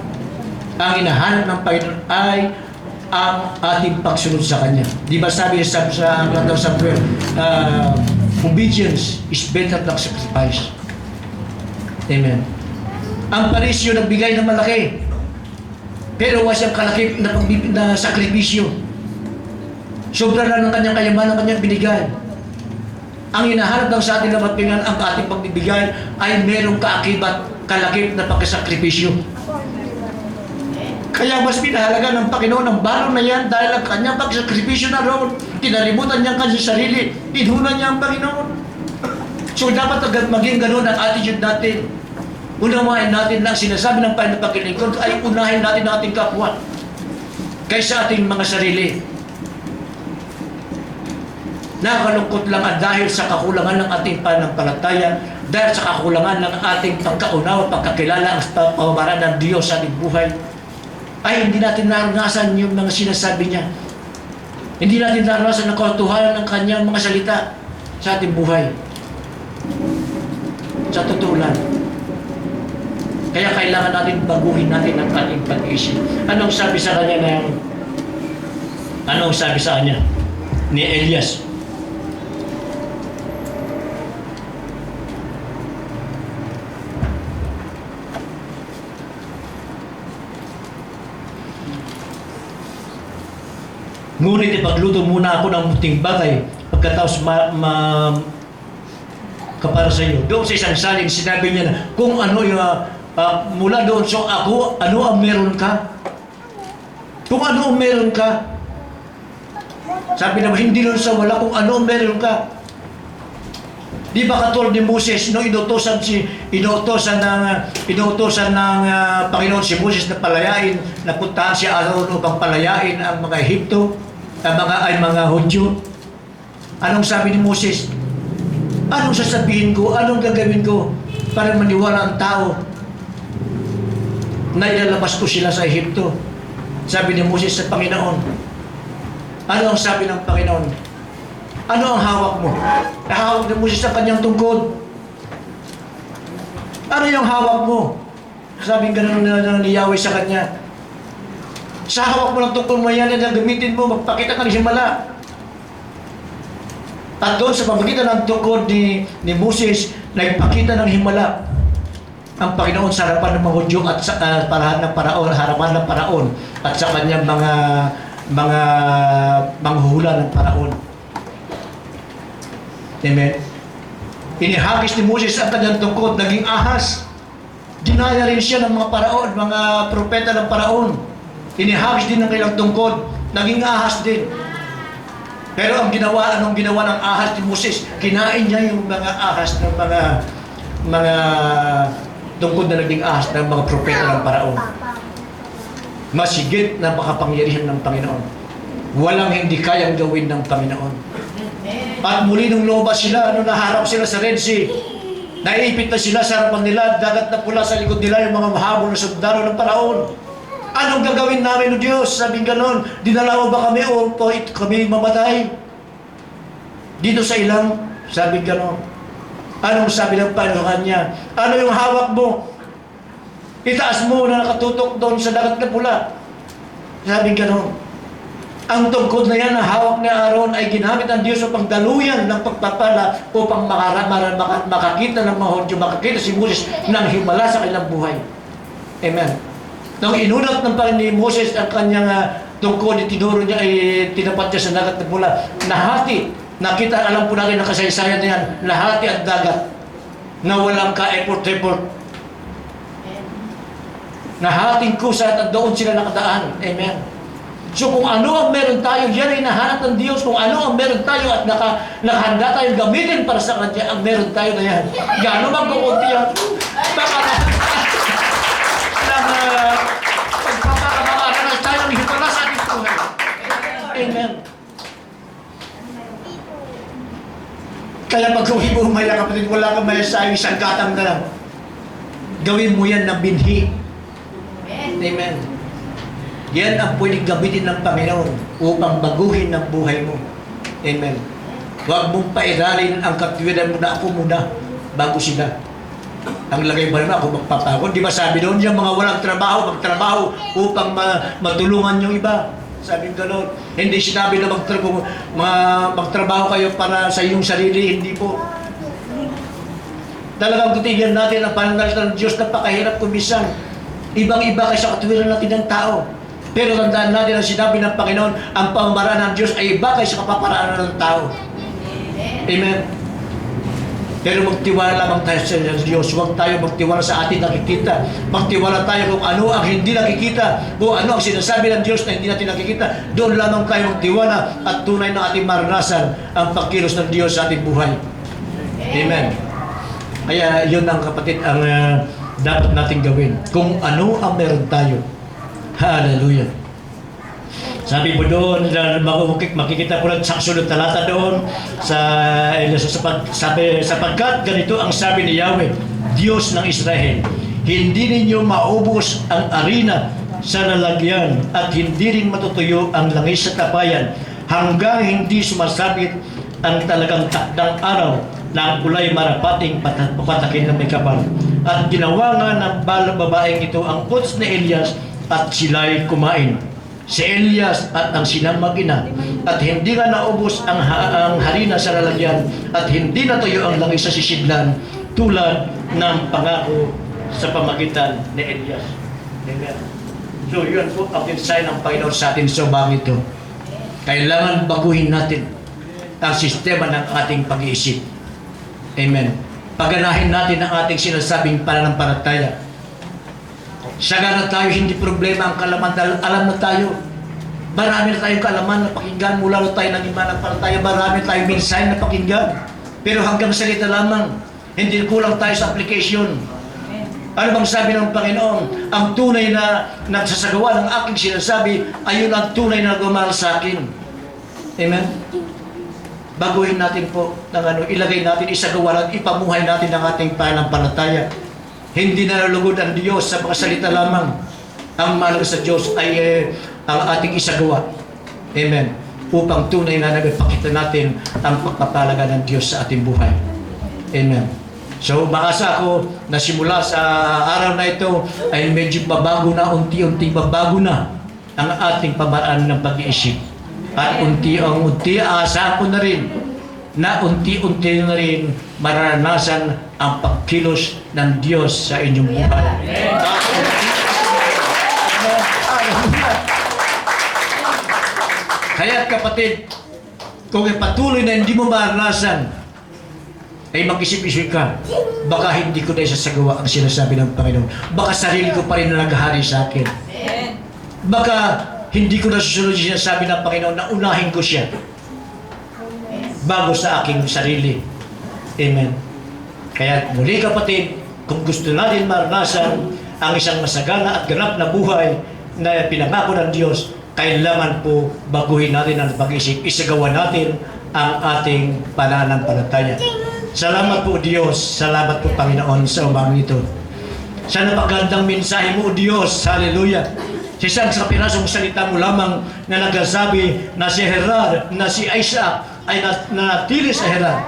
Ang hinahanap ng Panginoon ay ang ating pagsunod sa Kanya. Di ba sabi sa prayer, obedience is better than sacrifice. Amen. Ang parisyo nagbigay ng malaki, pero wala siyang kalaki na sakripisyo. Sobra lang ng kanyang kayamanan, ng kanyang binigay. Ang hinahanap ng sa atin na mapingan ang ating pagbibigay ay merong kaakibat, kalakip na pagkasakripisyo. Kaya mas pinahalaga ng Panginoon ang balon na yan dahil ang kanyang pagsakripisyo na roon. Kinalimutan niya ang kanyang sarili. Tinhunan niya ang Panginoon. So dapat maging ganoon ang attitude natin. Unawain natin lang sinasabi ng Panginoon paglilingkod ay unahin natin ang ating kapwa kaysa ating mga sarili. Nakalungkot lang at dahil sa kakulangan ng ating pananampalataya, dahil sa kakulangan ng ating pagkaunawa, pagkakilala ang pamamaraan ng Diyos sa ating buhay, ay hindi natin naranasan yung mga sinasabi niya. Hindi natin naranasan ang katotohanan ng kanyang mga salita sa ating buhay. Sa totoo lang. Kaya kailangan natin baguhin natin ang ating pag-iisip. Anong sabi sa kanya ni Elias? Ngunit ipagluto muna ako ng muting bagay pagkatapos kapara sa iyo. Doon sa isang saling sinabi niya na kung ano yung mula doon so ako, ano ang meron ka? Kung ano ang meron ka? Sabi naman, hindi doon sa wala kung ano ang meron ka. Di ba katulad ni Moses, no, inutosan ng Panginoon si Moses na palayain, napuntahan si Aaron upang palayain ang mga Ehipto, mga Hudyo. Anong sabi ni Moses? Anong sasabihin ko? Anong gagawin ko para maniwala ang tao na ilalabas ko sila sa Ehipto? Sabi ni Moses sa Panginoon. Ano ang sabi ng Panginoon? Ano ang hawak mo? Hawak ni Moses sa kanyang tungkod. Ano yung hawak mo? Sabi gano'n ni Yahweh sa kanya. Sa hawak mo ng tungkod mo yan, na gamitin mo, magpakita ka ng himala. At doon sa pamagitan ng tungkod ni Moses, nagpakita ng himala ang Panginoon sa harapan ng mga Hudyo at sa harapan ng Paraon at sa kanyang mga manghula ng Paraon. Amen. Inihagis ni Moses ang kanyang tungkod, naging ahas. Dinaya rin siya ng mga Paraon, mga propeta ng Paraon. Inihagis din ang kanilang tungkod, naging ahas din. Pero anong ginawa ng ahas ni Moses? Kinain niya yung mga ahas ng mga tungkod na naging ahas ng mga propeta ng Paraon. Masigit na makapangyarihan ng Panginoon. Walang hindi kayang gawin ng Panginoon. At muli nung lumabas sila, naharap sila sa Red Sea, naipit na sila sa harapan nila, dagat na pula sa likod nila yung mga mahabol na sundalo ng Paraon. Anong gagawin namin o Diyos? Sabi ganon, dinalaw ba kami o kami mamatay? Dito sa ilang, sabi ganon. Anong sabi ng Panginoon niya? Ano yung hawak mo? Itaas mo na nakatutok doon sa dagat na pula. Sabi ganon. Ang tungkod na yan na hawak ni Aaron ay ginamit ng Diyos upang daluyan ng pagpapala upang makakita ng mga Hudyo, makakita si Moses ng himala sa kanilang buhay. Amen. Nung inunat ng Panginoon ni Moses ang kanyang tungkod, tinuro niya ay tinapat niya sa dagat na pula. Nahati. Nakita, alam po natin ang kasaysayan na yan. Nahati ang dagat na walang ka-effort. Nahating kusa at doon sila nakadaan. Amen. So kung ano ang meron tayo, yan ay nahanap ng Diyos. Kung ano ang meron tayo at nakahanda tayong gamitin para sa Kanya, ang meron tayo na yan. Gano'n magkukunti yan? Baka pagpapakamaaranas tayo ng hipala sa ating buhay. Amen. Kaya pag humaya kapatid, wala kang mayasayo, isang gatang na lang. Gawin mo yan ng binhi. Amen. Yan ang pwedeng gamitin ng Panginoon upang baguhin ang buhay mo. Amen. Huwag mong pairalin ang katwiran mo na ako muna bago sila. Ang lagay ba naman ako magpapagod? Di ba sabi doon, yung mga walang trabaho, magtrabaho upang matulungan yung iba. Sabi ng Lord, hindi sinabi na magtrabaho kayo para sa iyong sarili, hindi po. Talagang tutigyan natin ang pananalita ng Diyos, napakahirap kumisan. Ibang-iba kayo sa katwiran natin ng tao. Pero tandaan natin ang sinabi ng Panginoon, ang pamamaraan ng Diyos ay iba kayo sa kapaparaanan ng tao. Amen. Pero magtiwala lamang tayo sa Diyos. Huwag tayo magtiwala sa ating nakikita. Magtiwala tayo kung ano ang hindi nakikita. Kung ano ang sinasabi ng Diyos na hindi natin nakikita. Doon lamang tayo magtiwala at tunay na ating maranasan ang pagkilos ng Diyos sa ating buhay. Amen. Kaya yun ang kapatid ang dapat natin gawin. Kung ano ang meron tayo. Hallelujah. Sabi po doon, makikita po lang sa sunod talata doon sapagkat ganito ang sabi ni Yahweh, Diyos ng Israel, hindi ninyo maubos ang arena sa lalagyan at hindi rin matutuyo ang langis sa tapayan hanggang hindi sumasabit ang talagang takdang araw na ang kulay marapating papatakin ng may kapal. At ginawa nga ng babaeng ito ang utos ni Elias at sila'y kumain. Si Elias at ang sinang mag-ina at hindi nga naubos ang harina sa lalagyan at hindi natuyo ang langis sa sisidlan tulad ng pangako sa pamagitan ni Elias. Amen. So yun po ang mensahe ng Panginoon sa atin sa bagay ito. Kailangan baguhin natin ang sistema ng ating pag-iisip. Amen. Paganahin natin ang ating sinasabing pananampalataya. Sagana tayo, hindi problema ang kalaman dahil alam na tayo. Marami na tayong kalaman na pakinggan mula na tayo ng mananampalataya. Marami na tayong mensahe na pakinggan. Pero hanggang salita lamang, hindi kulang tayo sa application. Ano bang sabi ng Panginoon? Ang tunay na nagsasagawa ng aking sinasabi, ayun ang tunay na gumahal sa akin. Amen? Baguhin natin po, ilagay natin, isagawa natin, ipamuhay natin ang ating pananampalataya. Hindi nalulugod ang Diyos sa pagkasalita lamang. Ang mahalaga sa Diyos ay ang ating isagawa. Amen. Upang tunay na nagpakita natin ang pagpapalaga ng Diyos sa ating buhay. Amen. So, makasa ako na simula sa araw na ito ay medyo babago na, unti-unti babago na ang ating pamaraan ng pag-iisip. At unti-unti, aasahan ko na rin na unti-unti na rin maranasan ang pagkilos ng Diyos sa inyong buhay. Kaya kapatid, kung patuloy na hindi mo maranasan, ay mag-isip-isip ka, baka hindi ko na isasagawa ang sinasabi ng Panginoon. Baka sarili ko pa rin na naghahari sa akin. Baka hindi ko na susunod yung sinasabi ng Panginoon na unahin ko siya bago sa aking sarili. Amen. Kaya muli kapatid, kung gusto natin maranasan ang isang masagana at ganap na buhay na pinangako ng Diyos, kailangan po baguhin natin ang pag-isip, isagawa natin ang ating pananampalataya. Salamat po Diyos, salamat po Panginoon sa umagang ito. Sa napagandang mensahe mo Diyos, hallelujah. Sa isang kapirasong salita mo lamang na nagsasabi na si Herar, na si Isaac ay nanatili sa Herar.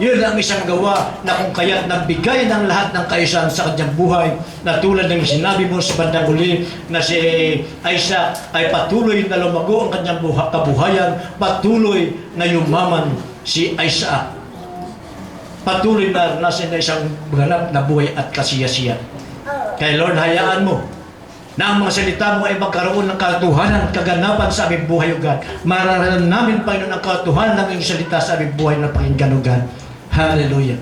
Yun ang isang gawa na kung kaya't nagbigay ng lahat ng kaisahan sa kanyang buhay, na tulad ng sinabi mo sa bandang huli na si Isaac ay patuloy na lumago ang kanyang kabuhayan, patuloy na yumaman si Isaac. Patuloy na nasa isang ganap na buhay at kasiyasiya. Kaya Lord, hayaan mo na ang mga salita mo ay magkaroon ng katotohanan at kaganapan sa aming buhay, O God. Mararanan namin, Panginoon, ang katotohanan ng iyong salita sa aming buhay na pakinggan, O God. Hallelujah.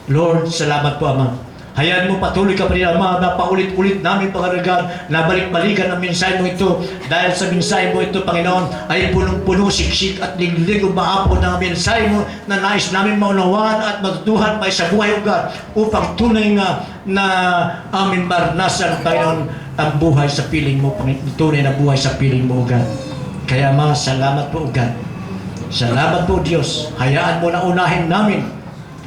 Lord, salamat po, Ama. Hayaan mo patuloy ka pa rin, Ama, na paulit-ulit namin pangaragan, na balik-balikan ang mensahe mo ito. Dahil sa mensahe mo ito, Panginoon, ay punong-puno, siksik at liglig umahapon ng mensahe mo na nais namin maunawaan at matutuhan pa sa buhay, O God, upang tunay nga na aming maranasan, Panginoon, ang buhay sa piling mo, Panginoon, tunay na buhay sa piling mo, O God. Kaya mga salamat po, O God. Salamat po, Diyos. Hayaan mo na unahin namin.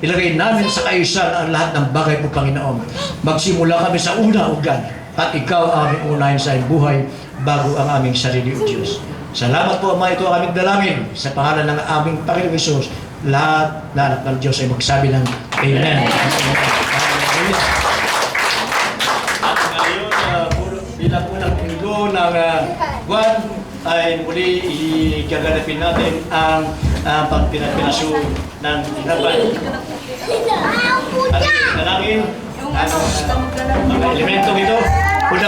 Ilagay namin sa kaayusan ang lahat ng bagay po, Panginoon. Magsimula kami sa una, O God. At ikaw ang aming unahin sa aming buhay bago ang aming sarili, O Diyos. Salamat po, Ama. Ito ang aming dalangin sa pangalan ng aming Panginoong Hesus. Lahat na anak ng Diyos ay magsabi ng Amen. Hallelujah. At ngayon, bilang unang linggo ng buwan, ay muli igaganapin natin ang pagpinasyo ng tinapan. At dalangin ang mga elementong ito. Kung